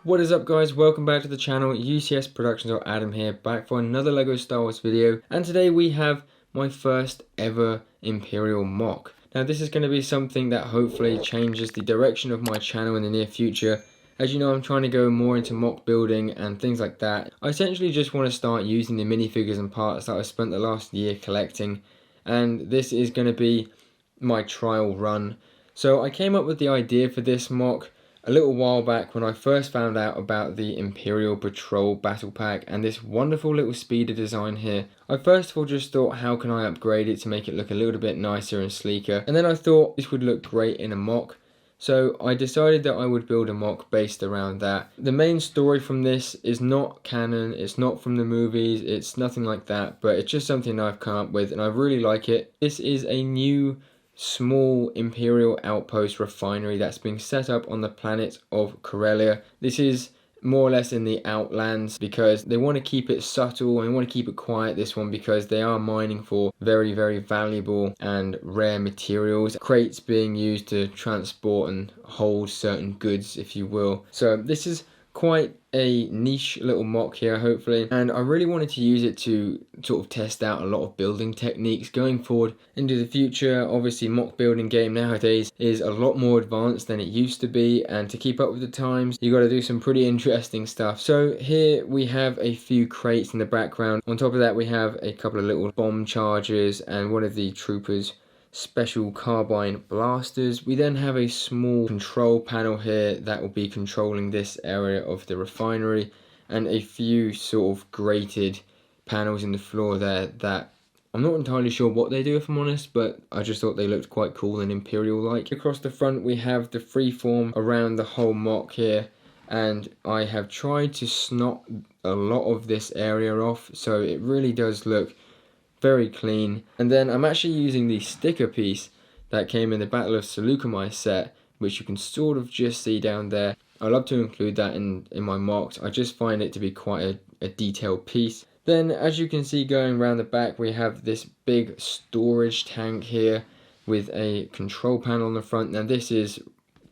What is up, guys? Welcome back to the channel. UCS Productions, or Adam here, back for another LEGO Star Wars video. And today we have my first ever Imperial MOC. Now this is going to be something that hopefully changes the direction of my channel in the near future. As you know, I'm trying to go more into MOC building and things like that. I essentially just want to start using the minifigures and parts that I spent the last year collecting. And this is going to be my trial run. So I came up with the idea for this MOC a little while back when I first found out about the Imperial Patrol Battle Pack and this wonderful little speeder design here. I first of all just thought, how can I upgrade it to make it look a little bit nicer and sleeker, and then I thought this would look great in a MOC. So I decided that I would build a MOC based around that. The main story from this is not canon, it's not from the movies, it's nothing like that, but it's just something I've come up with and I really like it. This is a new small Imperial outpost refinery that's being set up on the planet of Corellia. This is more or less in the Outlands because they want to keep it subtle and they want to keep it quiet, this one, because they are mining for very valuable and rare materials. Crates being used to transport and hold certain goods, if you will. So this is quite a niche little MOC here, hopefully, and I really wanted to use it to sort of test out a lot of building techniques going forward into the future. Obviously, MOC building game nowadays is a lot more advanced than it used to be, and to keep up with the times you got to do some pretty interesting stuff. So here we have a few crates in the background. On top of that, we have a couple of little bomb charges and one of the troopers special carbine blasters. We then have a small control panel here that will be controlling this area of the refinery, and a few sort of grated panels in the floor there that I'm not entirely sure what they do, if I'm honest, but I just thought they looked quite cool and Imperial like. Across the front we have the freeform around the whole MOC here, and I have tried to snot a lot of this area off so it really does look very clean. And then I'm actually using the sticker piece that came in the Battle of Seleucami set, which you can sort of just see down there. I love to include that in my MOCs. I just find it to be quite a detailed piece. Then, as you can see, going around the back, we have this big storage tank here with a control panel on the front. Now this is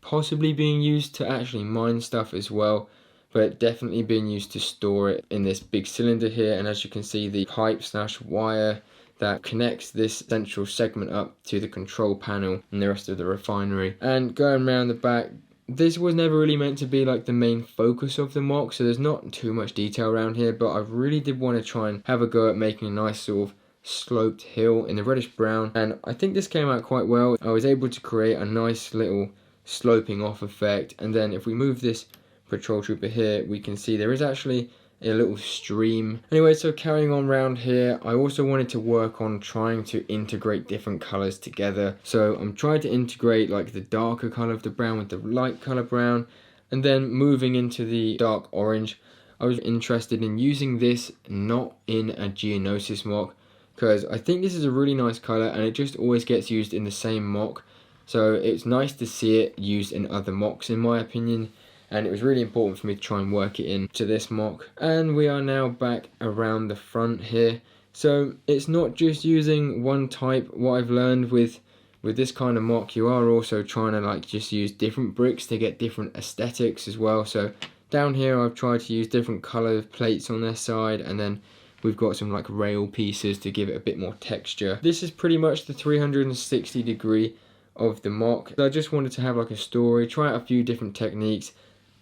possibly being used to actually mine stuff as well, but definitely being used to store it in this big cylinder here. And as you can see, the pipe / wire that connects this central segment up to the control panel and the rest of the refinery. And going around the back, this was never really meant to be like the main focus of the MOC, so there's not too much detail around here, but I really did want to try and have a go at making a nice sort of sloped hill in the reddish brown, and I think this came out quite well. I was able to create a nice little sloping off effect. And then if we move this patrol trooper here, we can see there is actually a little stream. Anyway, so carrying on round here, I also wanted to work on trying to integrate different colors together. So I'm trying to integrate like the darker color of the brown with the light color brown, and then moving into the dark orange. I was interested in using this not in a Geonosis MOC because I think this is a really nice color and it just always gets used in the same MOC. So it's nice to see it used in other MOCs, in my opinion. And it was really important for me to try and work it into this MOC. And we are now back around the front here. So it's not just using one type. What I've learned with this kind of MOC, you are also trying to like just use different bricks to get different aesthetics as well. So down here I've tried to use different color plates on their side, and then we've got some like rail pieces to give it a bit more texture. This is pretty much the 360 degree of the MOC. So I just wanted to have like a story, try out a few different techniques,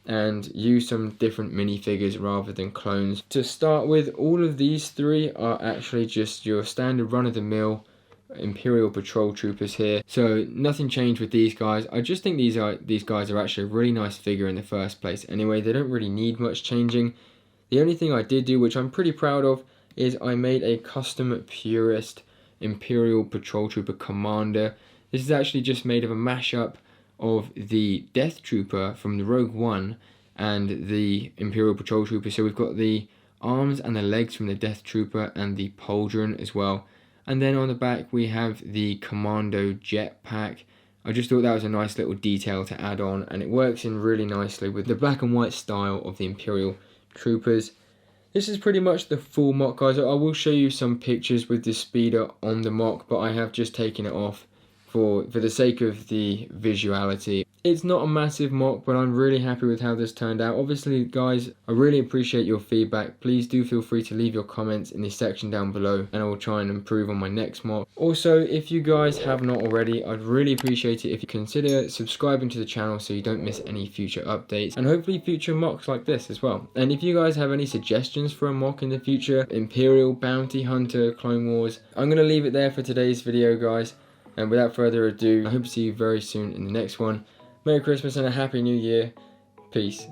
and use some different minifigures rather than clones. To start with, all of these three are actually just your standard run-of-the-mill Imperial Patrol Troopers here. So nothing changed with these guys. I just think these guys are actually a really nice figure in the first place. Anyway, they don't really need much changing. The only thing I did do, which I'm pretty proud of, is I made a custom purist Imperial Patrol Trooper Commander. This is actually just made of a mashup of the Death Trooper from the Rogue One and the Imperial Patrol Trooper. So we've got the arms and the legs from the Death Trooper and the pauldron as well. And then on the back we have the Commando jetpack. I just thought that was a nice little detail to add on, and it works in really nicely with the black and white style of the Imperial Troopers. This is pretty much the full MOC, guys. I will show you some pictures with the speeder on the MOC, but I have just taken it off for the sake of the visuality. It's not a massive mock, but I'm really happy with how this turned out. Obviously, guys, I really appreciate your feedback. Please do feel free to leave your comments in the section down below, and I will try and improve on my next mock. Also, if you guys have not already, I'd really appreciate it if you consider subscribing to the channel so you don't miss any future updates, and hopefully future mocks like this as well. And if you guys have any suggestions for a mock in the future, Imperial, Bounty Hunter, Clone Wars, I'm going to leave it there for today's video, guys. And without further ado, I hope to see you very soon in the next one. Merry Christmas and a Happy New Year. Peace.